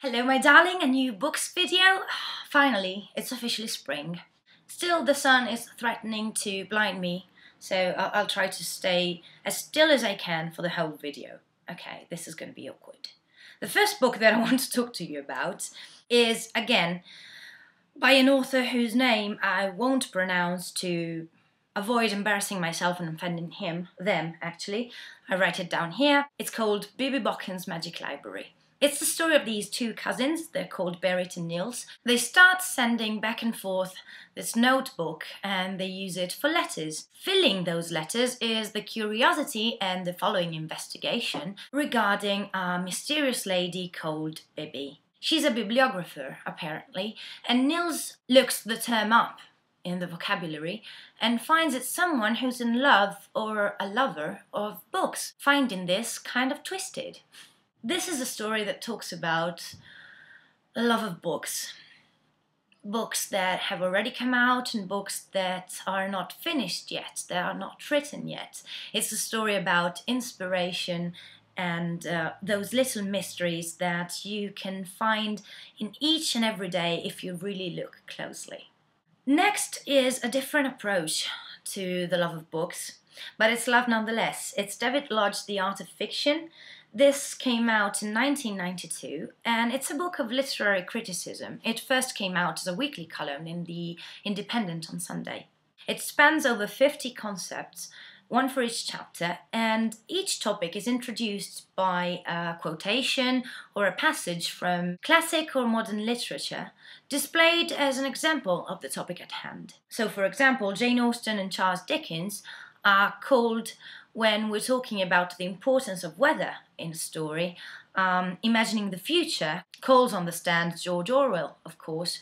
Hello my darling, a new books video. Finally, it's officially spring. Still the sun is threatening to blind me, so I'll try to stay as still as I can for the whole video. Okay, this is going to be awkward. The first book that I want to talk to you about is, again, by an author whose name I won't pronounce to avoid embarrassing myself and offending them actually. I write it down here. It's called Bobbi Bokken's Magic Library. It's the story of these two cousins. They're called Berit and Niels. They start sending back and forth this notebook and they use it for letters. Filling those letters is the curiosity and the following investigation regarding a mysterious lady called Bibbi. She's a bibliographer, apparently, and Niels looks the term up in the vocabulary and finds it's someone who's in love or a lover of books, finding this kind of twisted. This is a story that talks about the love of books. Books that have already come out and books that are not finished yet, that are not written yet. It's a story about inspiration and those little mysteries that you can find in each and every day if you really look closely. Next is a different approach to the love of books, but it's love nonetheless. It's David Lodge's The Art of Fiction. This came out in 1992, and it's a book of literary criticism. It first came out as a weekly column in The Independent on Sunday. It spans over 50 concepts, one for each chapter, and each topic is introduced by a quotation or a passage from classic or modern literature, displayed as an example of the topic at hand. So, for example, Jane Austen and Charles Dickens are called, when we're talking about the importance of weather in a story, imagining the future, calls on the stand George Orwell, of course.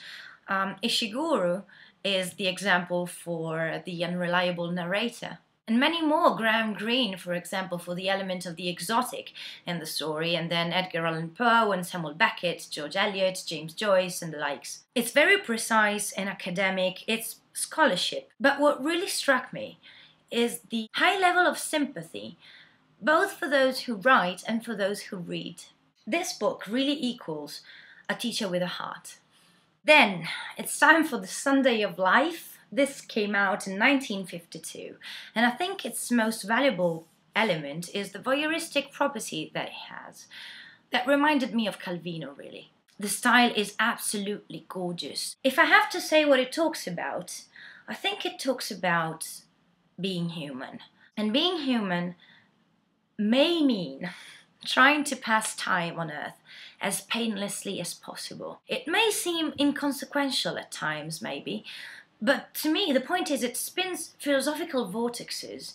Ishiguro is the example for the unreliable narrator. And many more. Graham Greene, for example, for the element of the exotic in the story, and then Edgar Allan Poe and Samuel Beckett, George Eliot, James Joyce, and the likes. It's very precise and academic, it's scholarship. But what really struck me is the high level of sympathy, both for those who write and for those who read. This book really equals A Teacher with a Heart. Then, it's time for The Sunday of Life. This came out in 1952, and I think its most valuable element is the voyeuristic property that it has. That reminded me of Calvino, really. The style is absolutely gorgeous. If I have to say what it talks about, I think it talks about being human. And being human may mean trying to pass time on Earth as painlessly as possible. It may seem inconsequential at times, maybe, but to me the point is it spins philosophical vortexes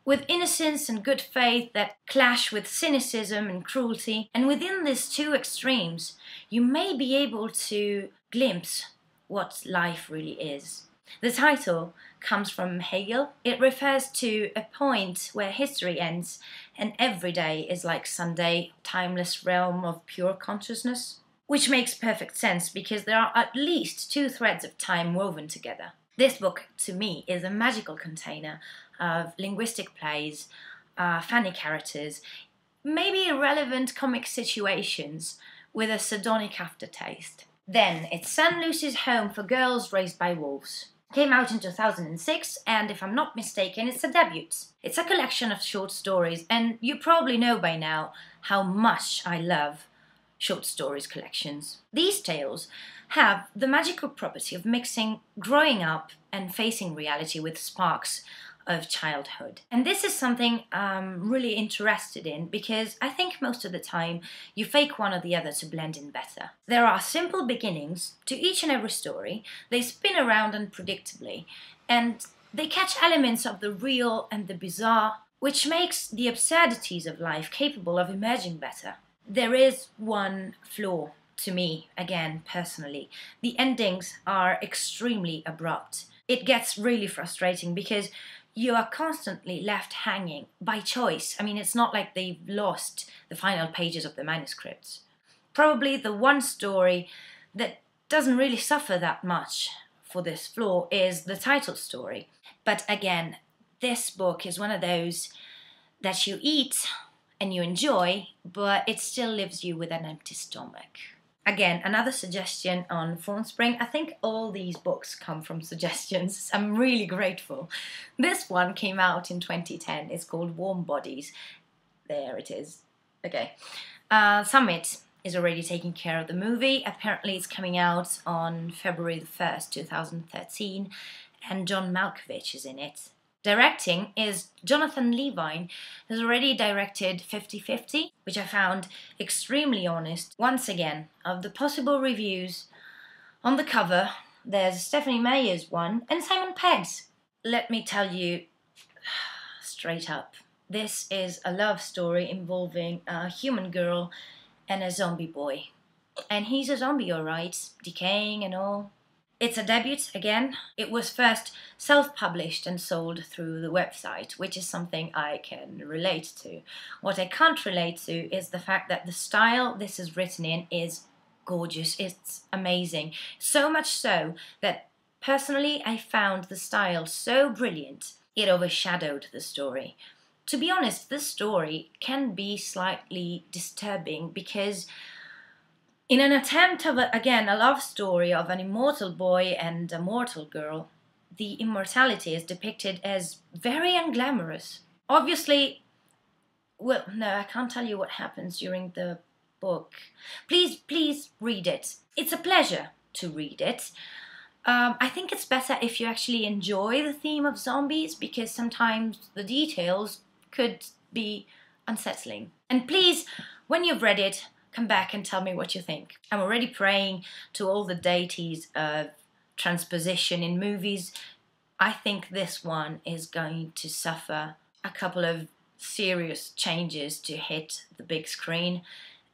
with innocence and good faith that clash with cynicism and cruelty, and within these two extremes you may be able to glimpse what life really is. The title comes from Hegel. It refers to a point where history ends and every day is like Sunday, timeless realm of pure consciousness. Which makes perfect sense because there are at least two threads of time woven together. This book, to me, is a magical container of linguistic plays, funny characters, maybe irrelevant comic situations with a sardonic aftertaste. Then, it's San Lucy's Home for Girls Raised by Wolves. Came out in 2006, and if I'm not mistaken, it's a debut. It's a collection of short stories, and you probably know by now how much I love short stories collections. These tales have the magical property of mixing growing up and facing reality with sparks of childhood. And this is something I'm really interested in because I think most of the time you fake one or the other to blend in better. There are simple beginnings to each and every story, they spin around unpredictably, and they catch elements of the real and the bizarre, which makes the absurdities of life capable of emerging better. There is one flaw to me, again, personally. The endings are extremely abrupt. It gets really frustrating because you are constantly left hanging by choice. I mean, it's not like they've lost the final pages of the manuscripts. Probably the one story that doesn't really suffer that much for this flaw is the title story. But again, this book is one of those that you eat and you enjoy, but it still leaves you with an empty stomach. Again, another suggestion on Formspring. I think all these books come from suggestions. I'm really grateful. This one came out in 2010. It's called Warm Bodies. There it is. Okay. Summit is already taking care of the movie. Apparently it's coming out on February the 1st, 2013. And John Malkovich is in it. Directing is Jonathan Levine, who's already directed 50/50, which I found extremely honest. Once again, of the possible reviews, on the cover, there's Stephanie Meyer's one and Simon Pegg's. Let me tell you straight up, this is a love story involving a human girl and a zombie boy. And he's a zombie, alright, decaying and all. It's a debut again. It was first self-published and sold through the website, which is something I can relate to. What I can't relate to is the fact that the style this is written in is gorgeous. It's amazing. So much so that personally I found the style so brilliant it overshadowed the story. To be honest, this story can be slightly disturbing because in an attempt of, again, a love story of an immortal boy and a mortal girl, the immortality is depicted as very unglamorous. Obviously, well, no, I can't tell you what happens during the book. Please read it. It's a pleasure to read it. I think it's better if you actually enjoy the theme of zombies, because sometimes the details could be unsettling. And please, when you've read it, come back and tell me what you think. I'm already praying to all the deities of transposition in movies. I think this one is going to suffer a couple of serious changes to hit the big screen,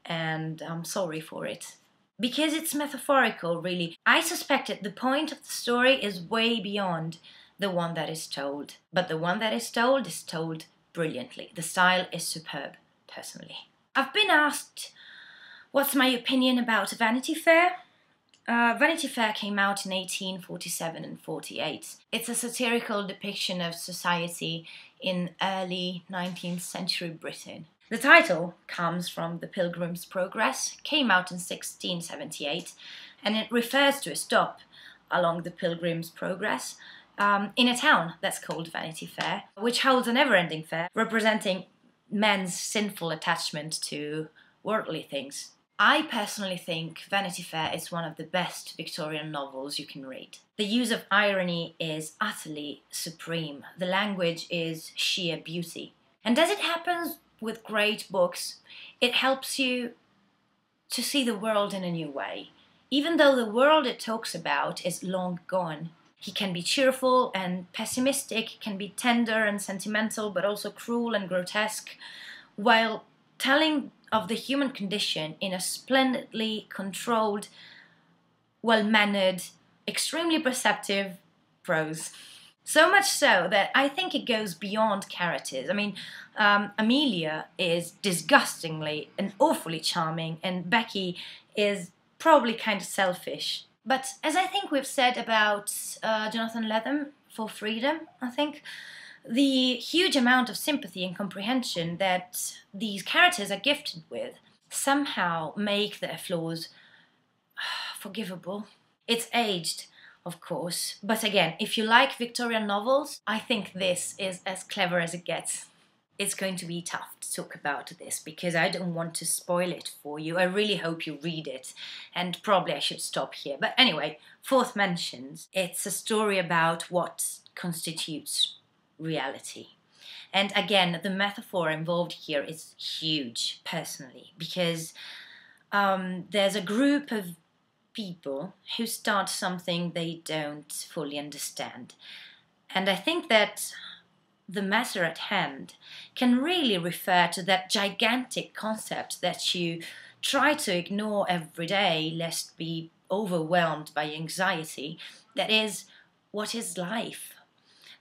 and I'm sorry for it. Because it's metaphorical, really. I suspected the point of the story is way beyond the one that is told. But the one that is told brilliantly. The style is superb, personally. I've been asked what's my opinion about Vanity Fair? Vanity Fair came out in 1847 and 48. It's a satirical depiction of society in early 19th century Britain. The title comes from The Pilgrim's Progress, came out in 1678, and it refers to a stop along the Pilgrim's Progress in a town that's called Vanity Fair, which holds a never-ending fair representing men's sinful attachment to worldly things. I personally think Vanity Fair is one of the best Victorian novels you can read. The use of irony is utterly supreme. The language is sheer beauty. And as it happens with great books, it helps you to see the world in a new way. Even though the world it talks about is long gone, he can be cheerful and pessimistic, can be tender and sentimental, but also cruel and grotesque, while telling of the human condition in a splendidly controlled, well-mannered, extremely perceptive prose. So much so that I think it goes beyond characters. I mean, Amelia is disgustingly and awfully charming, and Becky is probably kind of selfish. But as I think we've said about Jonathan Lethem for Freedom, I think, the huge amount of sympathy and comprehension that these characters are gifted with somehow make their flaws forgivable. It's aged, of course, but again, if you like Victorian novels, I think this is as clever as it gets. It's going to be tough to talk about this because I don't want to spoil it for you. I really hope you read it, and probably I should stop here. But anyway, Fourth mentions, it's a story about what constitutes reality. And again, the metaphor involved here is huge, personally, because there's a group of people who start something they don't fully understand. And I think that the matter at hand can really refer to that gigantic concept that you try to ignore every day lest be overwhelmed by anxiety, that is, what is life?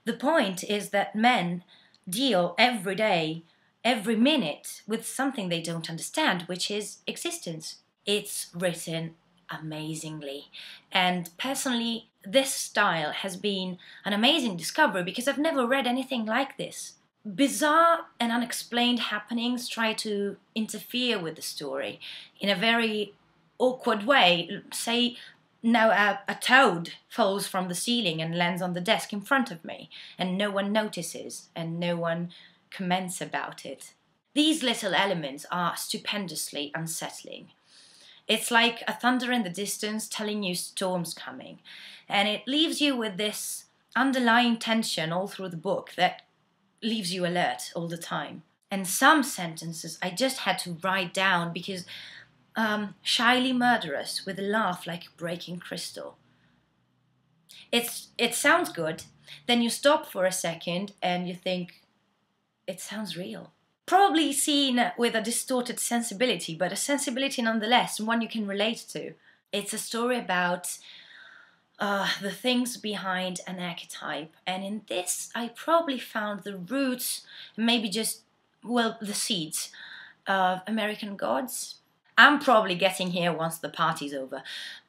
The point is that men deal every day, every minute, with something they don't understand, which is existence. It's written amazingly. And personally, this style has been an amazing discovery because I've never read anything like this. Bizarre and unexplained happenings try to interfere with the story in a very awkward way. Say now a toad falls from the ceiling and lands on the desk in front of me, and no one notices and no one comments about it. These little elements are stupendously unsettling. It's like a thunder in the distance telling you storm's coming, and it leaves you with this underlying tension all through the book that leaves you alert all the time. And some sentences I just had to write down because shyly murderous with a laugh like breaking crystal. It sounds good, then you stop for a second and you think, it sounds real. Probably seen with a distorted sensibility, but a sensibility nonetheless, and one you can relate to. It's a story about the things behind an archetype, and in this I probably found the roots, maybe just, well, the seeds of American gods. I'm probably getting here once the party's over.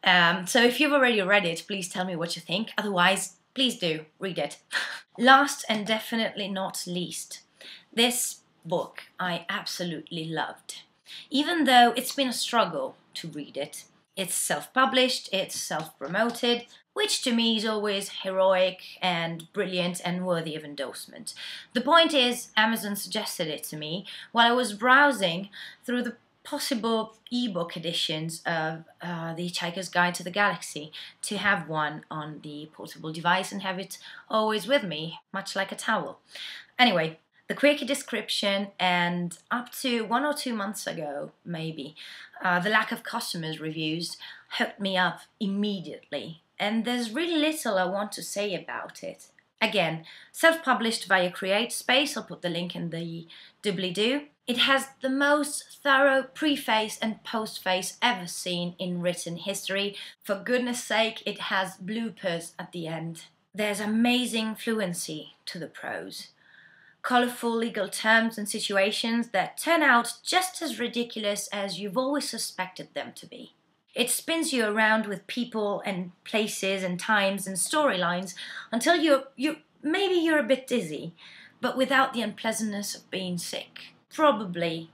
So if you've already read it, please tell me what you think. Otherwise, please do read it. Last and definitely not least, this book I absolutely loved. Even though it's been a struggle to read it. It's self-published, it's self-promoted, which to me is always heroic and brilliant and worthy of endorsement. The point is, Amazon suggested it to me while I was browsing through the possible ebook editions of The Hitchhiker's Guide to the Galaxy, to have one on the portable device and have it always with me, much like a towel. Anyway, the quirky description, and up to 1 or 2 months ago, maybe, the lack of customers' reviews hooked me up immediately. And there's really little I want to say about it. Again, self-published via CreateSpace, I'll put the link in the doobly-doo. It has the most thorough preface and postface ever seen in written history. For goodness sake, it has bloopers at the end. There's amazing fluency to the prose. Colourful legal terms and situations that turn out just as ridiculous as you've always suspected them to be. It spins you around with people and places and times and storylines until maybe you're a bit dizzy, but without the unpleasantness of being sick. Probably,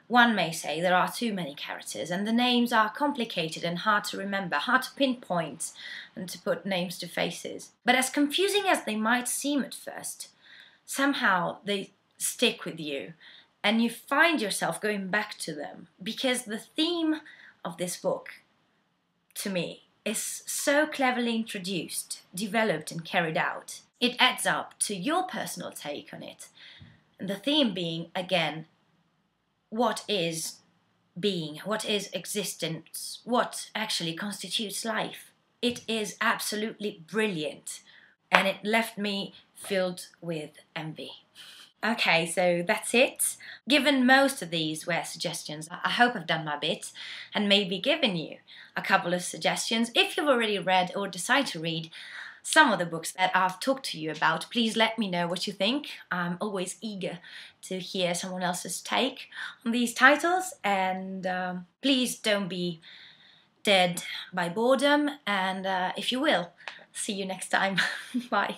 one may say, there are too many characters and the names are complicated and hard to remember, hard to pinpoint and to put names to faces. But as confusing as they might seem at first, somehow they stick with you and you find yourself going back to them, because the theme of this book, to me, is so cleverly introduced, developed and carried out. It adds up to your personal take on it. And the theme being, again, what is being, what is existence, what actually constitutes life. It is absolutely brilliant, and it left me filled with envy. Okay, so that's it. Given most of these were suggestions, I hope I've done my bit and maybe given you a couple of suggestions. If you've already read or decide to read some of the books that I've talked to you about, please let me know what you think. I'm always eager to hear someone else's take on these titles, and please don't be dead by boredom, and if you will, see you next time. Bye.